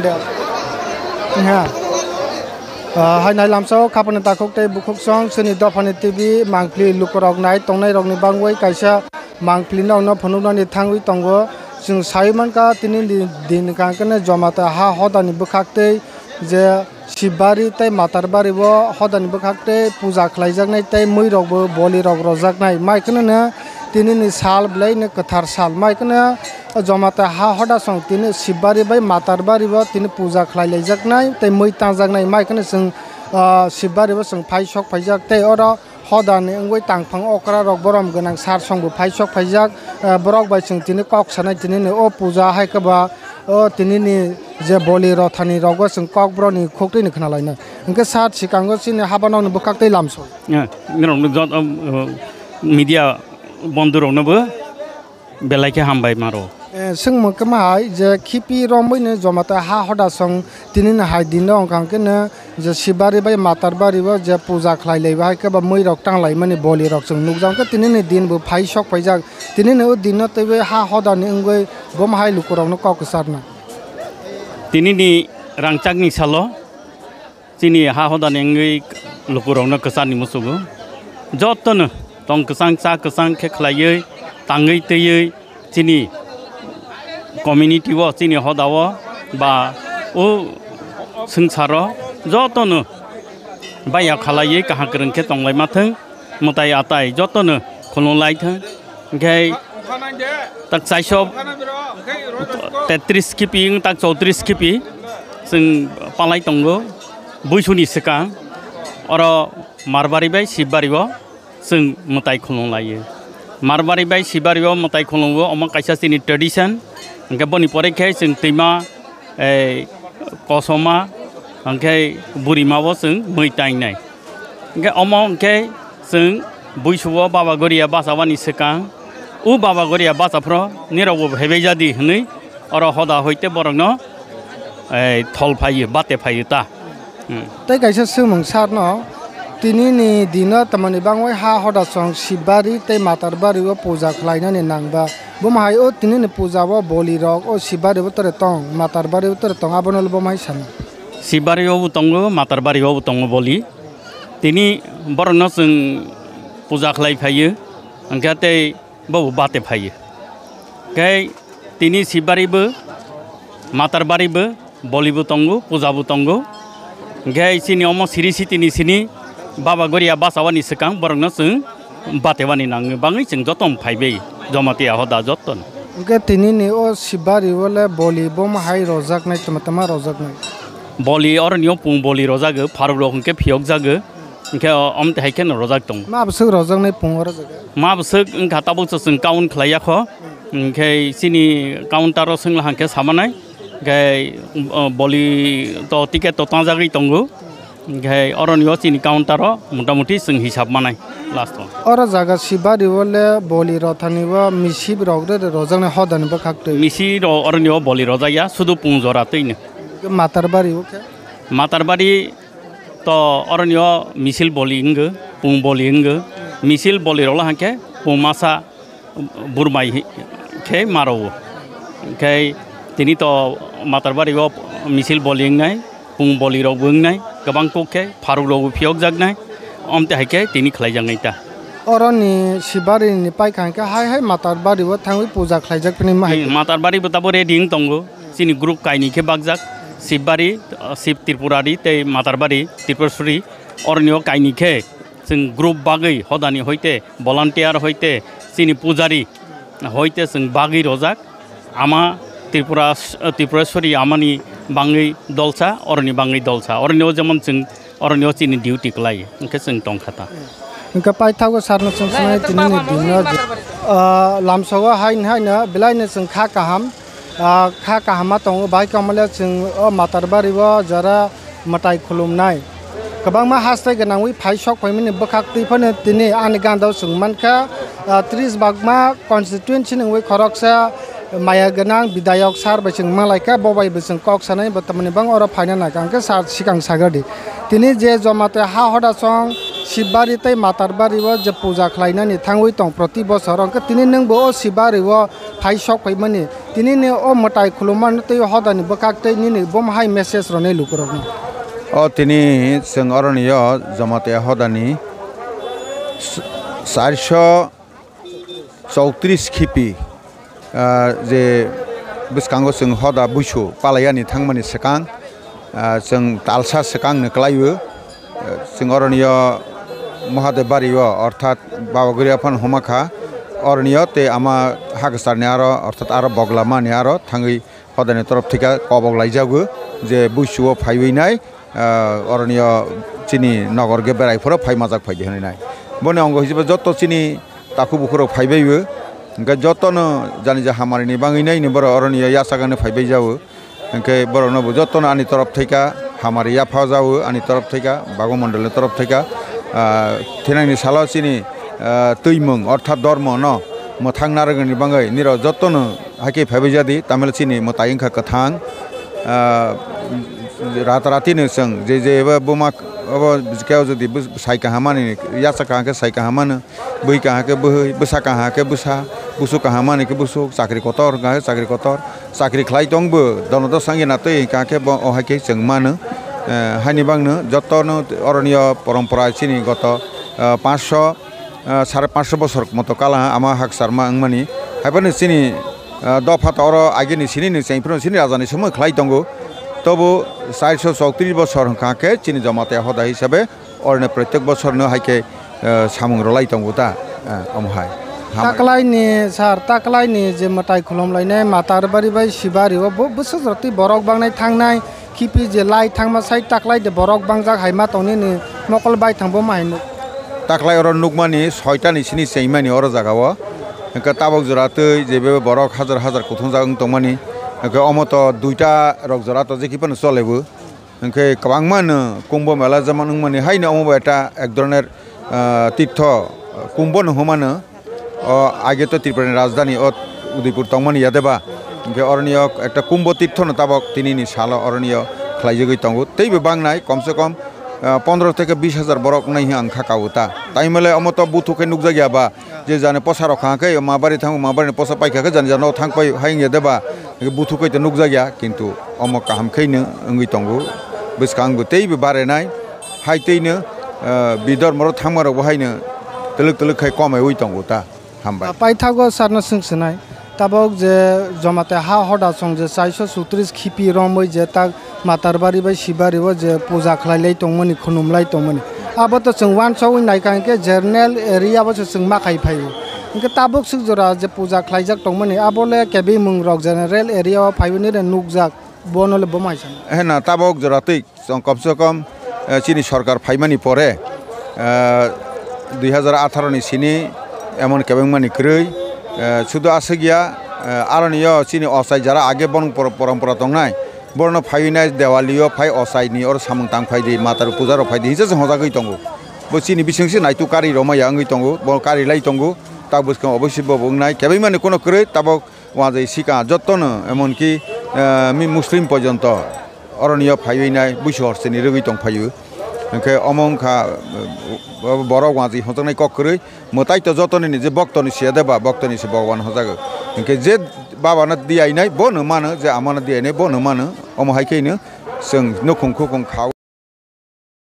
दे हाँ हाय नाय लामसाव खापन ताखुकते बुखुक सं सनि दफानि टिभि मांफ्लि लुकरक नाय तंनाय रगनि बांवै कायसा मांफ्लि नावनो फनुनानि थांगै तंगो जों सायमानका तिनि दिन कांकने जमाते हा हदानि बखाक्ते जे शिबबारि तै मातारबारिबो हदानि बखाक्ते पूजा खलायजाकनाय तै मैरकबो बलि रग रजाकनाय माइखोनो तिनि साल ब्लायनो कथार साल माइखोनो जमाते हा हदा सं तिनि शिबबारि बै मातारबारिबो तिनि पूजा खलायजाकनाय तै मै तांजाकनाय माइखोनो जों शिबबारिबो जों फाइसक फाइजाक तै अर हदानि अंगै तांफां अकरा रग बरम गोनां सार संबो फाइसक फाइजाक बरक बाय जों तिनि कक सानाय तिनि ओ पूजा हायकबा ओ तिनि जे बलि रथानि रगो जों कक ब्रनि खोक्तैनो खोनालायनो इंके सात सिकांगो सिनि हाबानावनो बखाक्तै लामसो मीडिया बन्दुरावनोबो बेलायखे हामबाय मारो जों मकमाय जे खिपि रमैनो जमाते हा हदा सं तिनि हाय दिन अंकांकेनो जे शिबबारि बै मातारबारिबो जे पूजा खलायलायबा हायकबा मैरक टांलाय माने बलि रक जों नुजांके तिनि दिनबो फाइसक फाइजाक तिनि ओ दिन तैबे हा हदानि अंगै बमहाय लुकुरावनो ककसारना तिनि रांचाकनि सालो तिनि हा हदानि अंगै लुकुरावनो कसारनि मुसुगु जतनो तं कसं चा कसं खे खलायै तांगै तैयै तिनि कम्युनिटी वो तिनि हदाव बा ओ संसारो जतनो बाया खलायै कहा करंखे तंलाय माथों मताय आताय जतनो खुलुलायथों ओंखाय तक 433 किपि तक 34 किपि जों पालाय तंगो बुइसुनि सिगां अर मारबारि बाय शिबबारिबो जों मताय खुलुलायो मारबारि बाय शिबबारिबो मताय खुलुङो अमा कायसा तिनि ट्रेडिशन ओंखाय बनि परेखाय जों दैमा कसमा ओंखाय बुरिमाबो जों मै तायनाय ओंखाय अमा ओंखाय जों बुइसुआव बाबागरिया बासाबानि सिगां उ बाबागरिया बासाफ्राव निरावबो हेबाय जादि हनै अर हदा हयते बरंनो थल फायो बाते फायो ता तै कायसा सोमंसार न तिनि दिन तमनि बांवै हा हदा सं शिबबारि तै मातारबारिबो पूजा खलायनानि नांबा बमहाय ओ तिनि पूजाबो बलि रग ओ शिबबारिबो तरे तंग मातारबारिबो तरे तंग आबनल बमहाय सान शिबबारियावबो तंगो मातारबारियावबो तंगो बलि तिनि बरंनो जों पूजा खलाय फायो ओंखायते बाव बाते फायो ओंखाय तिनि शिबबारिबो मातारबारिबो बलिबो तंगो पूजाबो तंगो ओंखाय सिनि अम सिरि सितिनि सिनि बाबा गरिया बासावानि सिगां बरंनो जों बातेवानि नाङो बाङै जों जतन फायबै जमातिया हदा जतन ओंखाय तिनि ओ शिबबारिबोले बलि बमहाय रजाकनाय तमा रजाकनाय बलि अरनियो पुं बलि रजागो फारुग रखंके फियक जागो ओंखाय अमते हायकेन रजाक दं मा बसो रजाकनाय पुं रजागो मा बसो ओंखाताबो जों काउन्ट खलायाख ओंखाय सिनि काउन्टाराव सोंला हांके सामानाय ओंखाय बलि तो टिकेट तो ताजागै दंगो ओंखाय अरनियो सिनि काउन्टाराव मटामटी जों हिसाब मानाय लास्टआव अर जागा शिबबारिबोले बलि रथानिबो मिसिब रगदे रजाकनाय हदानिबो खाक्ते मिसि अरनियो बलि रजाया सुदु पुं जरातैनो मातारबारि तो अरनियो मिसिल बलि इंगो पुं बलि इंगो मिसिल बलि रला हांके पुं मासा बुरमाय खे मारो ओंखाय तिनि तो मातारबारियाव मिसिल बलि इंनाय पुं बलि रग इंनाय गोबां कोके फारुग रग फियक जागनाय अमते हायके तिनि खलायजांनाय ता अरनि शिबबारिनि पाइखांके हाय हाय मातारबारिबो थांबै पूजा खलायजाकनि माहाय मातारबारिबो ताबो रेडिं दंगो सिनि ग्रुप कायनिखे बागजाक शिबबारि शिब त्रिपुरारि तै मातारबारि त्रिपुरेश्वरी अरनियो कायनिखे जों ग्रुप बागै हदानि हयते भलान्टियार हयते सिनि पुजारी हयते जों बागै रजाक आमा त्रिपुरेश्वरी आमानि बाङै दलसा अरनि बाङै दलसा अरनियो जेमन जों अरनियो सिनि डिउटि खलायो ओंखाय जों दंखाता ओंखाय पाइथागो सारनो संसनाय तिनि दिन लामसगो हायनो बेलायनो जों खा काहाम खा काहामा दङ बाय कमले जों मातारबारिबो जरा मताय खुलुमनाय गोबां मा हास्थाय गोनाङै फाइसक फायमिनि बखाक्तिफोरनो तिनि आनि गान्दाव सोंमानखा 30 बागमा कन्स्टिट्युएन्सि नङै खरकसा माया गोनां बिधायक सार बैसों मालायका बबाय बैसों कक सानाय बतमनि बां अर फायना नागांके सार सिगां सागरदि तिनि जे जमाते हा हदा सं शिबबारि तै मातारबारि वो जे पूजा खालायनानै थांवै दं प्रति बছर अंक तिनि नोंबो ओ शिबबारि वो फाइ सक फैमानि तिनि ने ओ मटाइ खुलुमान तै हदानि बकाक तै निनि बम हाई मेसेज रने लुकरगनो ओ तिनि जों अरनिय जमाते हदानि 434 खिपि जे बिस्कांगो जों हदा बुसु पालायानि थांमानि सेकां जों तालसा सेकां नक्लायो जों अरनिय महादेव बारियो अर्थात बाबागुरियाफान हमाखा अरनिय ते आमा हागसारनि आरो अर्थात आरो बगलामानि आरो थांगै हदानि तरफ थिका कबगलायजागो जे बुसुओ फाइवैनाय अरनिय चिनि नगर गे बेरायफोर फाइ माजाक फाइदि होनाय बने अंग हिसाबै जत चिनि ताकु बुखुराव फाइबायबो ओंके जतनो जानि जा हामारिनि बाङैनाय बर अरनिय यासागानो फाइबाय जावो ओंके बरनो जतनो आनि तरफ थिका हामारि याफा जावो आनि तरफ थिका बागमण्डलनि तरफ थिका थेनायनि साला चिनि तैमं अर्थात धर्म न मोथां नारगनि बाङै निर जतनो हाके फाइबाय जादि तामिल चिनि मोतायंखा कथां रात-रातिनो जों जे बुमा बिजकायाव जुदि साइका हामानि यासा काहाके साइका हामानो बै काहाके बै बोसा काहाके बोसा बुसु काहामानि के बुसु साख्रि कतर काहे साख्रि कतर साख्रि खलाय दंबो दनद सांगे नातै काहाके अहाके जों मानो हानि बांनो जतनो अरनिय परम्परा चिनि गत 500-550 बছর मतो काला आमा हाक शर्मा अंगमानि हाइबानो चिनि दफा तर आगेनि सिनि चाइफ्रो सिनि राजानि समय खलाय दंगो तबो 434 बছর काके चिनि जमाते हदा हिसाबै अरने प्रत्येक बছरनो हाइके सामुं रलाय दंगो ता अमहाय ताकलायनि सार ताकलायनि जे मटाइ खुलुमलायनाय मातारबारि बाय शिबारि वो बोसोरति बरक बांनाय थांनाय किपि जे लाइ थांमा साइ ताकलाय दे बरक बांजाक हाइमा तनिनि मकल बाय थांबो माहिनु ताकलाय अर नुकमानि 6टानि सिनि सैमानि अर जागाव ओंका ताबक जरातै जेबे बरक हाजार हाजार कुथुं जागं तंमानि ओंका अमत 2टा रक जरात जेकिपन चलेबो ओंके कबांमान कुंभ मेला जमान मानि हाइनो अमबो एटा एक धरनेर तीर्थ कुंभ नहमानो आगे तो त्रिपुरानि राजधानी उदयपुर तंमानि यादेबा ओंके अरनिय एकटा कुंभ तीर्थ न ताबक तिनिनि साल अरनिय खलायजगै तंगो तैबो बांनाय कम से कम 15 থেকে 20 হাজার বরক নাই आंखा कावता ताई मेले अमत बुथुके नुक जागियाबा जे जाने पसा रखाके माबारि थांगो माबारि पसा पाइखाके जाने जानो थांपाय हाइंगे देबा बुथुके त नुक जागिया किन्तु अम काहामखैनो अंगै तंगो बिस्कांगो तैबो बारेनाय हाइतैनो बिदर मरो थांमारो बहायनो तलक तलक खाय कमाय उइ तंगोता हामबाय पाइथागो सारनो सोंसनाय ताबक जे जमाते हा हदा सं जे 434 खिपि रमै जे ता मातारबारि बाय शिबारि वो जे पूजा खलायलाय तंमनि खुनुमलाय तंमनि आबो तो जों वान सौ नायखां के जर्नल एरिया बो जों माखाय फायो इनके ताबक सुक जरा जे पूजा खलायजाक तंमनि आबोले केबे मुं रक जनरल एरिया फायबनि रे नुकजाक बनले बमायसन हेना ताबक जरातै कम से कम चिनि सरकार फायमानि परे 2018 नि सिनि एमन केबेंमानि क्रय शुद्ध आसे गया आरनिय चिनि असाय जरा आगे बन परम्परा दंनाय बरनो फाइनाय देवालियो फाइ असायनि और सामुं तां फाइदि मातार पूजा रो फाइदि हिजे हजागै दंगो बो चिनि बिसिंसि नायतु कारी रमाया अंगै दंगो बो कारी लाई दंगो ता बुसखौ अवश्य बुंनाय केबै माने कोनो क्रय ताबक वाजै सिका जतनो एमन कि मि मुस्लिम पर्यन्त अरनिय फाइनाय बुसहरसेनि रगै दं फायो ओंखे अमंखा बरक वाजै हजनाय कक्रय मताय त जतनि जे भक्तनि से देबा भक्तनि से भगवान हजागो ओंखे जे बाबाना दियायनाय बनो मानो जे आमाना दियायनाय बनो मानो अमहायखैनो जों नखुं खुखुं खाव